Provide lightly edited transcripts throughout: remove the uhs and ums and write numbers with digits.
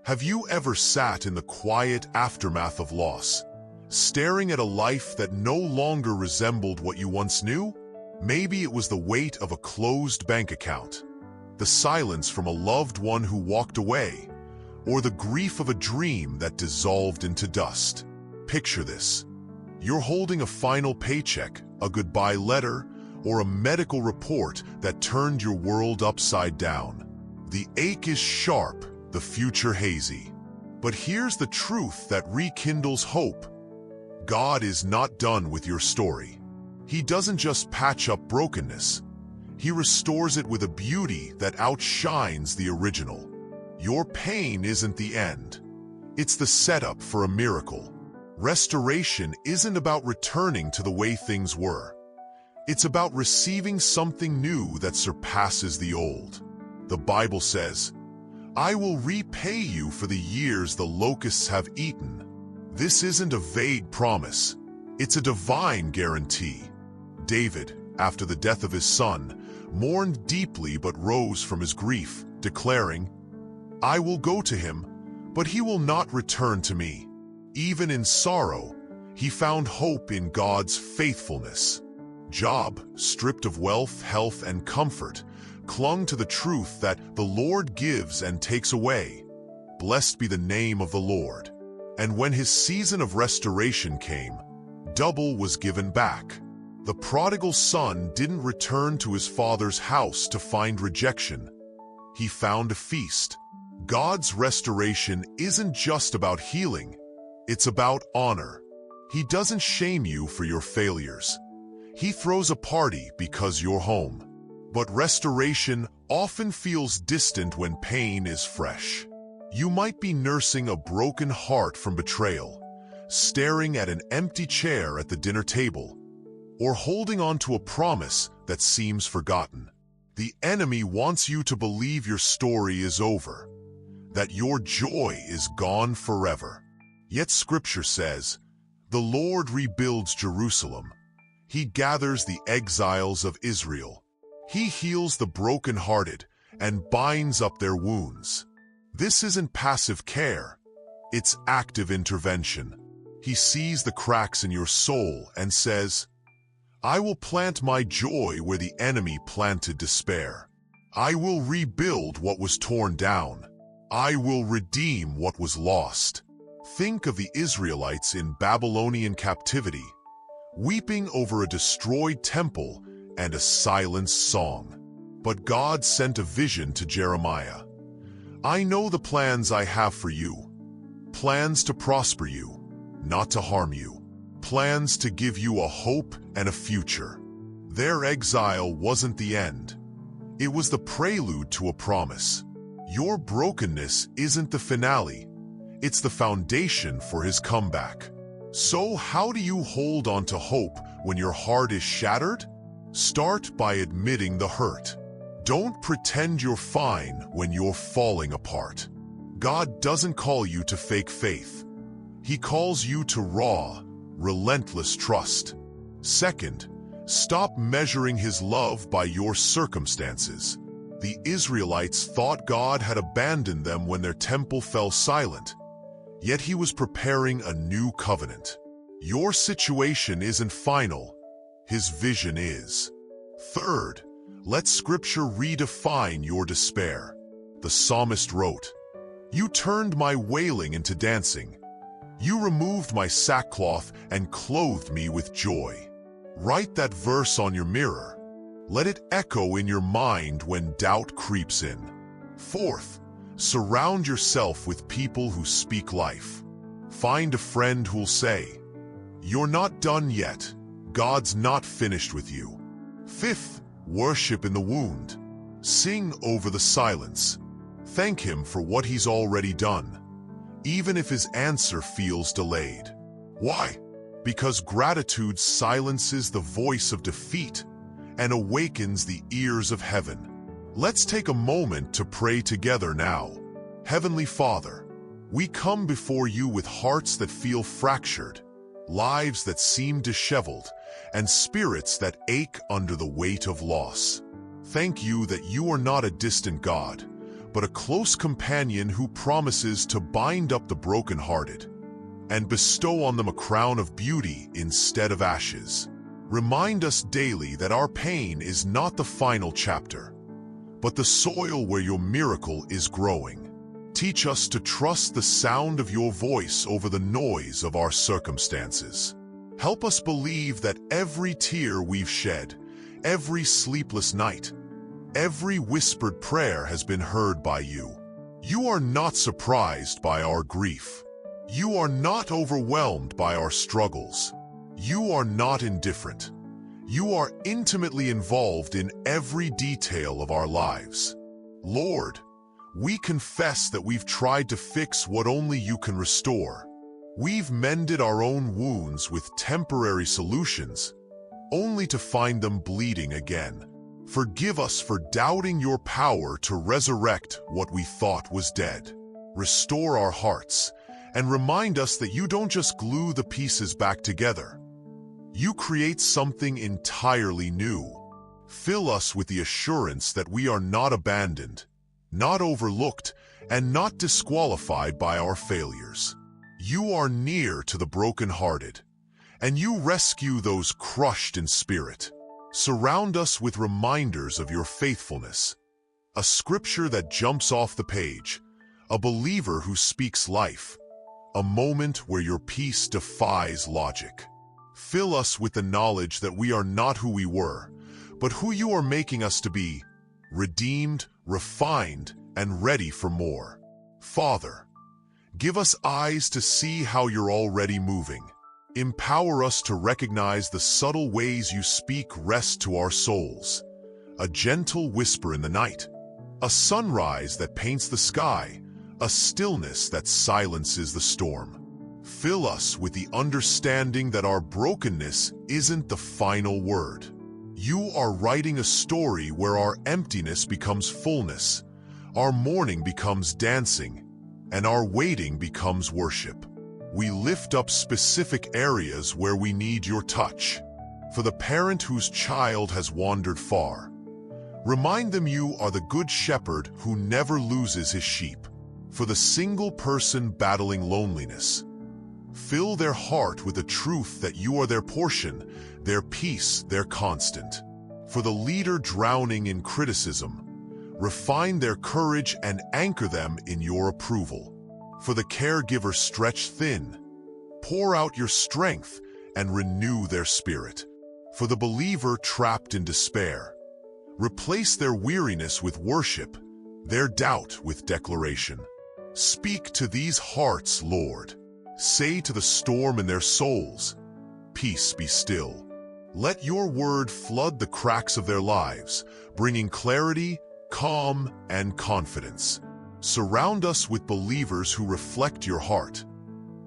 Have you ever sat in the quiet aftermath of loss, staring at a life that no longer resembled what you once knew? Maybe it was the weight of a closed bank account, the silence from a loved one who walked away, or the grief of a dream that dissolved into dust. Picture this. You're holding a final paycheck, a goodbye letter, or a medical report that turned your world upside down. The ache is sharp, the future hazy. But here's the truth that rekindles hope. God is not done with your story. He doesn't just patch up brokenness. He restores it with a beauty that outshines the original. Your pain isn't the end. It's the setup for a miracle. Restoration isn't about returning to the way things were. It's about receiving something new that surpasses the old. The Bible says, "I will repay you for the years the locusts have eaten." This isn't a vague promise. It's a divine guarantee. David, after the death of his son, mourned deeply but rose from his grief, declaring, "I will go to him, but he will not return to me." Even in sorrow, he found hope in God's faithfulness. Job, stripped of wealth, health, and comfort, clung to the truth that the Lord gives and takes away. Blessed be the name of the Lord. And when his season of restoration came, double was given back. The prodigal son didn't return to his father's house to find rejection. He found a feast. God's restoration isn't just about healing. It's about honor. He doesn't shame you for your failures. He throws a party because you're home. But restoration often feels distant when pain is fresh. You might be nursing a broken heart from betrayal, staring at an empty chair at the dinner table, or holding on to a promise that seems forgotten. The enemy wants you to believe your story is over, that your joy is gone forever. Yet Scripture says, "The Lord rebuilds Jerusalem. He gathers the exiles of Israel. He heals the brokenhearted and binds up their wounds." This isn't passive care. It's active intervention. He sees the cracks in your soul and says, "I will plant my joy where the enemy planted despair. I will rebuild what was torn down. I will redeem what was lost." Think of the Israelites in Babylonian captivity, weeping over a destroyed temple and a silenced song. But God sent a vision to Jeremiah. "I know the plans I have for you, plans to prosper you, not to harm you, plans to give you a hope and a future." Their exile wasn't the end. It was the prelude to a promise. Your brokenness isn't the finale. It's the foundation for his comeback. So how do you hold on to hope when your heart is shattered? Start by admitting the hurt. Don't pretend you're fine when you're falling apart. God doesn't call you to fake faith. He calls you to raw, relentless trust. Second, stop measuring his love by your circumstances. The Israelites thought God had abandoned them when their temple fell silent, yet he was preparing a new covenant. Your situation isn't final. His vision is. Third, let Scripture redefine your despair. The psalmist wrote, "You turned my wailing into dancing. You removed my sackcloth and clothed me with joy." Write that verse on your mirror. Let it echo in your mind when doubt creeps in. Fourth, surround yourself with people who speak life. Find a friend who'll say, "You're not done yet. God's not finished with you." Fifth, worship in the wound. Sing over the silence. Thank him for what he's already done, even if his answer feels delayed. Why? Because gratitude silences the voice of defeat and awakens the ears of heaven. Let's take a moment to pray together now. Heavenly Father, we come before you with hearts that feel fractured, lives that seem disheveled, and spirits that ache under the weight of loss. Thank you that you are not a distant God, but a close companion who promises to bind up the brokenhearted and bestow on them a crown of beauty instead of ashes. Remind us daily that our pain is not the final chapter, but the soil where your miracle is growing. Teach us to trust the sound of your voice over the noise of our circumstances. Help us believe that every tear we've shed, every sleepless night, every whispered prayer has been heard by you. You are not surprised by our grief. You are not overwhelmed by our struggles. You are not indifferent. You are intimately involved in every detail of our lives. Lord, we confess that we've tried to fix what only you can restore. We've mended our own wounds with temporary solutions, only to find them bleeding again. Forgive us for doubting your power to resurrect what we thought was dead. Restore our hearts, and remind us that you don't just glue the pieces back together. You create something entirely new. Fill us with the assurance that we are not abandoned, not overlooked, and not disqualified by our failures. You are near to the brokenhearted, and you rescue those crushed in spirit. Surround us with reminders of your faithfulness, a scripture that jumps off the page, a believer who speaks life, a moment where your peace defies logic. Fill us with the knowledge that we are not who we were, but who you are making us to be, redeemed, refined, and ready for more. Father, give us eyes to see how you're already moving. Empower us to recognize the subtle ways you speak rest to our souls. A gentle whisper in the night, a sunrise that paints the sky, a stillness that silences the storm. Fill us with the understanding that our brokenness isn't the final word. You are writing a story where our emptiness becomes fullness, our mourning becomes dancing, and our waiting becomes worship. We lift up specific areas where we need your touch. For the parent whose child has wandered far, remind them you are the good shepherd who never loses his sheep. For the single person battling loneliness, fill their heart with the truth that you are their portion, their peace, their constant. For the leader drowning in criticism, refine their courage and anchor them in your approval. For the caregiver stretched thin, pour out your strength and renew their spirit. For the believer trapped in despair, replace their weariness with worship, their doubt with declaration. Speak to these hearts, Lord. Say to the storm in their souls, peace be still. Let your word flood the cracks of their lives, bringing clarity, calm, and confidence. Surround us with believers who reflect your heart.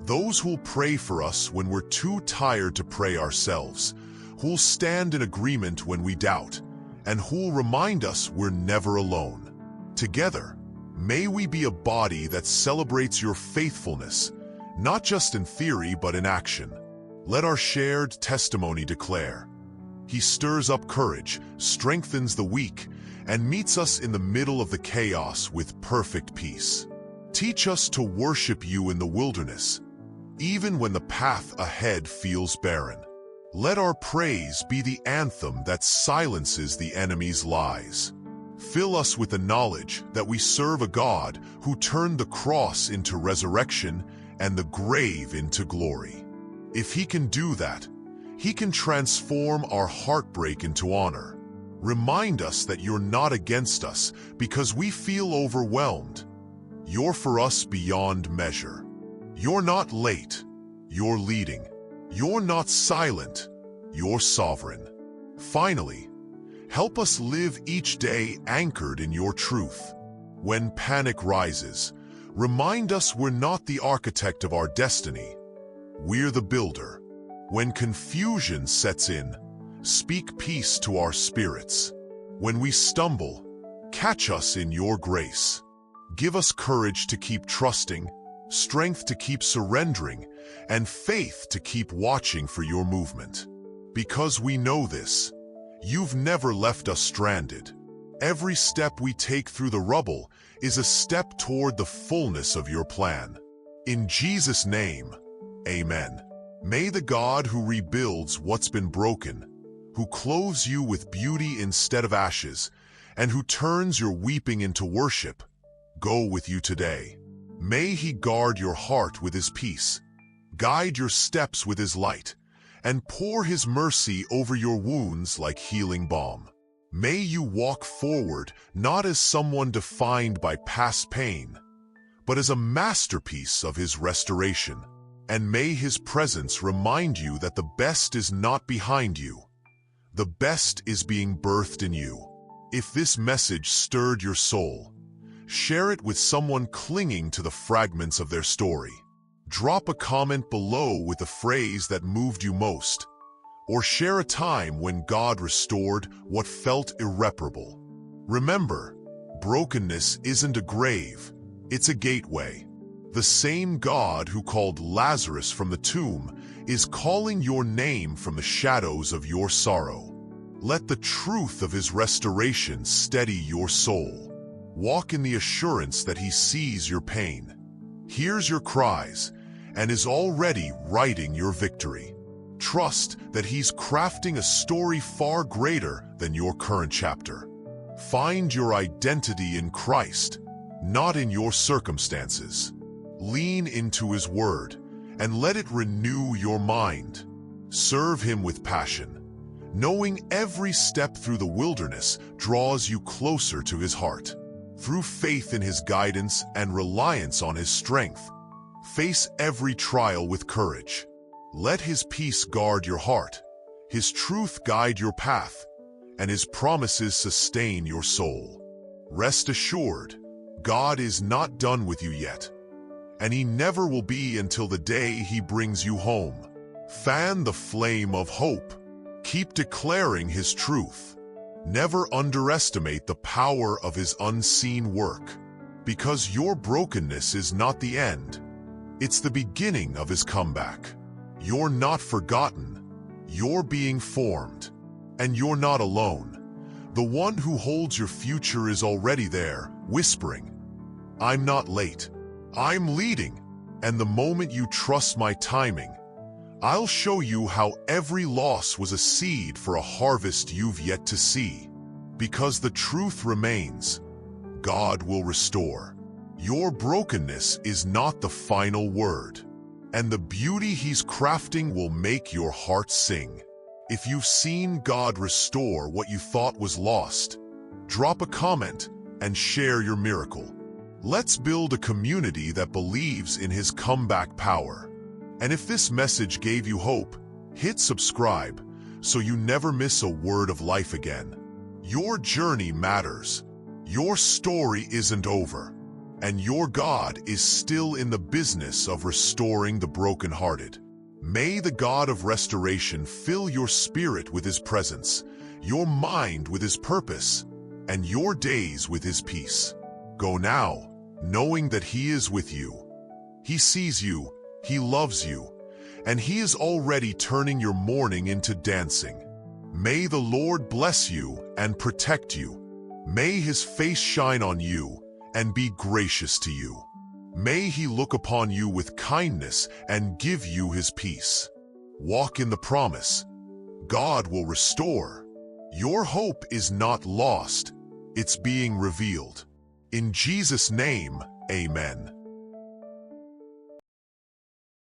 Those who'll pray for us when we're too tired to pray ourselves, who'll stand in agreement when we doubt, and who'll remind us we're never alone. Together, may we be a body that celebrates your faithfulness, not just in theory but in action. Let our shared testimony declare, He stirs up courage, strengthens the weak, and meets us in the middle of the chaos with perfect peace. Teach us to worship you in the wilderness, even when the path ahead feels barren. Let our praise be the anthem that silences the enemy's lies. Fill us with the knowledge that we serve a God who turned the cross into resurrection and the grave into glory. If He can do that, He can transform our heartbreak into honor. Remind us that you're not against us because we feel overwhelmed. You're for us beyond measure. You're not late, you're leading. You're not silent, you're sovereign. Finally, help us live each day anchored in your truth. When panic rises, remind us we're not the architect of our destiny. We're the builder. When confusion sets in, speak peace to our spirits. When we stumble, catch us in your grace. Give us courage to keep trusting, strength to keep surrendering, and faith to keep watching for your movement. Because we know this, you've never left us stranded. Every step we take through the rubble is a step toward the fullness of your plan. In Jesus' name, amen. May the God who rebuilds what's been broken, who clothes you with beauty instead of ashes, and who turns your weeping into worship, go with you today. May he guard your heart with his peace, guide your steps with his light, and pour his mercy over your wounds like healing balm. May you walk forward not as someone defined by past pain, but as a masterpiece of his restoration. And may his presence remind you that the best is not behind you. The best is being birthed in you. If this message stirred your soul, share it with someone clinging to the fragments of their story. Drop a comment below with the phrase that moved you most, or share a time when God restored what felt irreparable. Remember, brokenness isn't a grave, it's a gateway. The same God who called Lazarus from the tomb is calling your name from the shadows of your sorrow. Let the truth of his restoration steady your soul. Walk in the assurance that he sees your pain, hears your cries, and is already writing your victory. Trust that he's crafting a story far greater than your current chapter. Find your identity in Christ, not in your circumstances. Lean into his word and let it renew your mind. Serve him with passion, knowing every step through the wilderness draws you closer to his heart. Through faith in his guidance and reliance on his strength, face every trial with courage. Let his peace guard your heart, his truth guide your path, and his promises sustain your soul. Rest assured, God is not done with you yet, and he never will be until the day he brings you home. Fan the flame of hope. Keep declaring his truth. Never underestimate the power of his unseen work, because your brokenness is not the end. It's the beginning of his comeback. You're not forgotten. You're being formed. And you're not alone. The one who holds your future is already there, whispering, "I'm not late. I'm leading. And the moment you trust my timing, I'll show you how every loss was a seed for a harvest you've yet to see." Because the truth remains, God will restore. Your brokenness is not the final word, and the beauty he's crafting will make your heart sing. If you've seen God restore what you thought was lost, drop a comment and share your miracle. Let's build a community that believes in his comeback power. And if this message gave you hope, hit subscribe so you never miss a word of life again. Your journey matters. Your story isn't over. And your God is still in the business of restoring the brokenhearted. May the God of restoration fill your spirit with his presence, your mind with his purpose, and your days with his peace. Go now, knowing that he is with you. He sees you, he loves you, and he is already turning your mourning into dancing. May the Lord bless you and protect you. May his face shine on you and be gracious to you. May he look upon you with kindness and give you his peace. Walk in the promise. God will restore. Your hope is not lost. It's being revealed. In Jesus' name, amen.